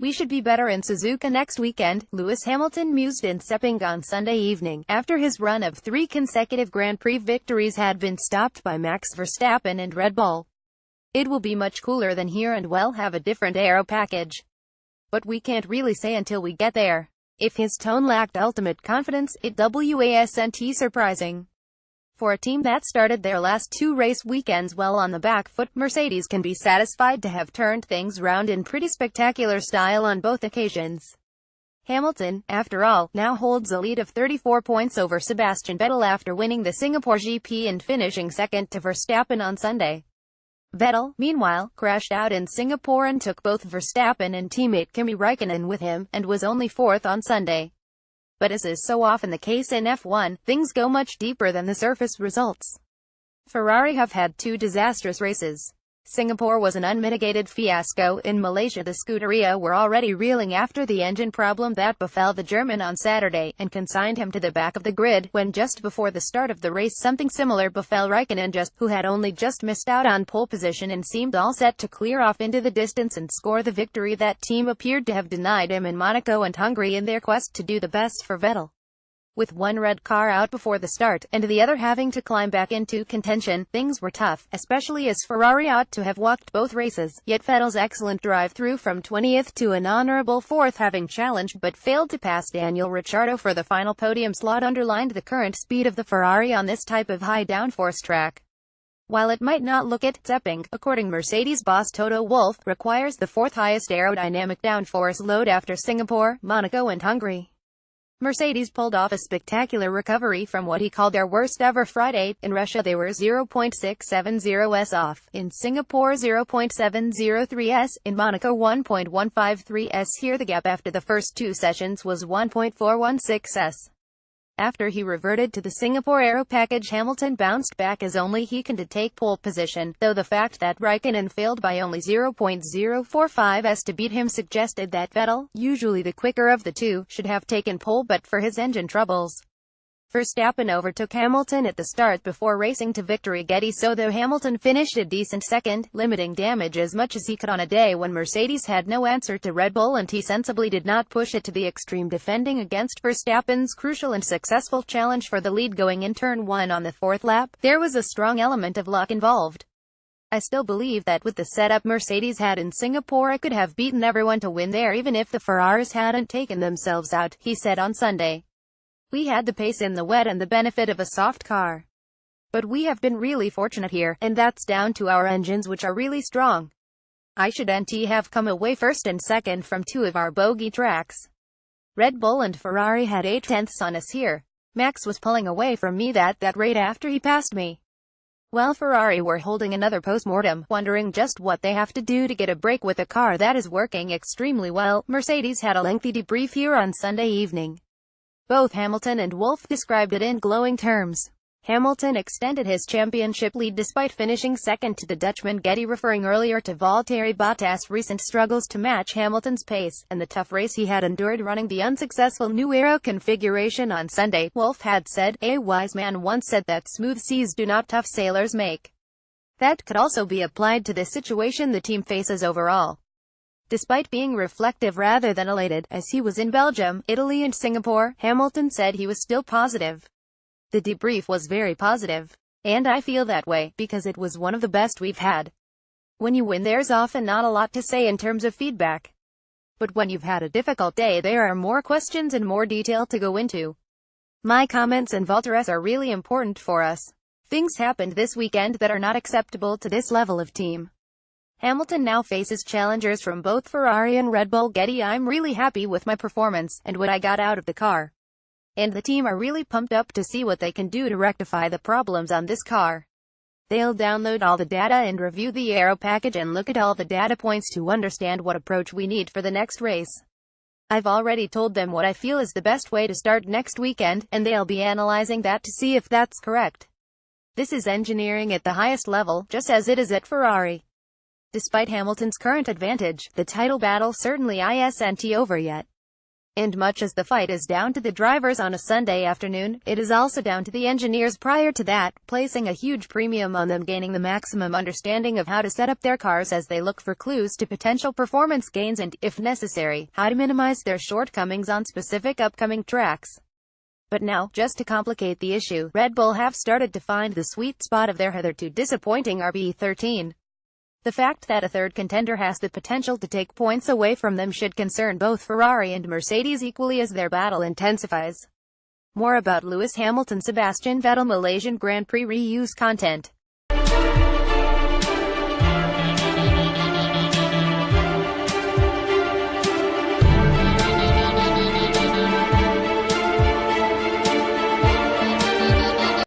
"We should be better in Suzuka next weekend," Lewis Hamilton mused in Sepang on Sunday evening, after his run of 3 consecutive Grand Prix victories had been stopped by Max Verstappen and Red Bull. "It will be much cooler than here and we'll have a different aero package. But we can't really say until we get there." If his tone lacked ultimate confidence, it wasn't surprising. For a team that started their last 2 race weekends well on the back foot, Mercedes can be satisfied to have turned things round in pretty spectacular style on both occasions. Hamilton, after all, now holds a lead of 34 points over Sebastian Vettel after winning the Singapore GP and finishing second to Verstappen on Sunday. Vettel, meanwhile, crashed out in Singapore and took both Verstappen and teammate Kimi Raikkonen with him, and was only 4th on Sunday. But as is so often the case in F1, things go much deeper than the surface results. Ferrari have had 2 disastrous races. Singapore was an unmitigated fiasco. In Malaysia, the Scuderia were already reeling after the engine problem that befell the German on Saturday, and consigned him to the back of the grid, when just before the start of the race something similar befell Raikkonen, who had only just missed out on pole position and seemed all set to clear off into the distance and score the victory that team appeared to have denied him in Monaco and Hungary in their quest to do the best for Vettel. With one red car out before the start, and the other having to climb back into contention, things were tough, especially as Ferrari ought to have walked both races, yet Vettel's excellent drive-through from 20th to an honorable 4th, having challenged but failed to pass Daniel Ricciardo for the final podium slot, underlined the current speed of the Ferrari on this type of high downforce track. While it might not look it, Sepang, according Mercedes boss Toto Wolff, requires the 4th highest aerodynamic downforce load after Singapore, Monaco and Hungary. Mercedes pulled off a spectacular recovery from what he called their worst ever Friday. In Russia they were 0.670s off, in Singapore 0.703s, in Monaco 1.153s. Here the gap after the first 2 sessions was 1.416s. After he reverted to the Singapore aero package, Hamilton bounced back as only he can to take pole position, though the fact that Raikkonen failed by only 0.045s to beat him suggested that Vettel, usually the quicker of the two, should have taken pole but for his engine troubles. Verstappen overtook Hamilton at the start before racing to victory. Getty. So though Hamilton finished a decent second, limiting damage as much as he could on a day when Mercedes had no answer to Red Bull, and he sensibly did not push it to the extreme, defending against Verstappen's crucial and successful challenge for the lead going in turn 1 on the 4th lap, there was a strong element of luck involved. "I still believe that with the setup Mercedes had in Singapore I could have beaten everyone to win there even if the Ferraris hadn't taken themselves out," he said on Sunday. "We had the pace in the wet and the benefit of a soft car. But we have been really fortunate here, and that's down to our engines which are really strong. I shouldn't have come away 1st and 2nd from 2 of our bogey tracks. Red Bull and Ferrari had 8 tenths on us here. Max was pulling away from me that rate after he passed me. Well, Ferrari were holding another post-mortem, wondering just what they have to do to get a break with a car that is working extremely well." Mercedes had a lengthy debrief here on Sunday evening. Both Hamilton and Wolff described it in glowing terms. Hamilton extended his championship lead despite finishing second to the Dutchman. Getty, referring earlier to Valtteri Bottas' recent struggles to match Hamilton's pace, and the tough race he had endured running the unsuccessful new aero configuration on Sunday, Wolff had said, "A wise man once said that smooth seas do not tough sailors make." That could also be applied to the situation the team faces overall. Despite being reflective rather than elated, as he was in Belgium, Italy and Singapore, Hamilton said he was still positive. "The debrief was very positive. And I feel that way, because it was one of the best we've had. When you win there's often not a lot to say in terms of feedback. But when you've had a difficult day there are more questions and more detail to go into. My comments and Valtteri's are really important for us. Things happened this weekend that are not acceptable to this level of team." Hamilton now faces challengers from both Ferrari and Red Bull. Getty. "I'm really happy with my performance, and what I got out of the car. And the team are really pumped up to see what they can do to rectify the problems on this car. They'll download all the data and review the aero package and look at all the data points to understand what approach we need for the next race. I've already told them what I feel is the best way to start next weekend, and they'll be analyzing that to see if that's correct. This is engineering at the highest level, just as it is at Ferrari." Despite Hamilton's current advantage, the title battle certainly isn't over yet. And much as the fight is down to the drivers on a Sunday afternoon, it is also down to the engineers prior to that, placing a huge premium on them gaining the maximum understanding of how to set up their cars as they look for clues to potential performance gains and, if necessary, how to minimize their shortcomings on specific upcoming tracks. But now, just to complicate the issue, Red Bull have started to find the sweet spot of their hitherto disappointing RB13. The fact that a third contender has the potential to take points away from them should concern both Ferrari and Mercedes equally as their battle intensifies. More about Lewis Hamilton, Sebastian Vettel Malaysian Grand Prix reuse content.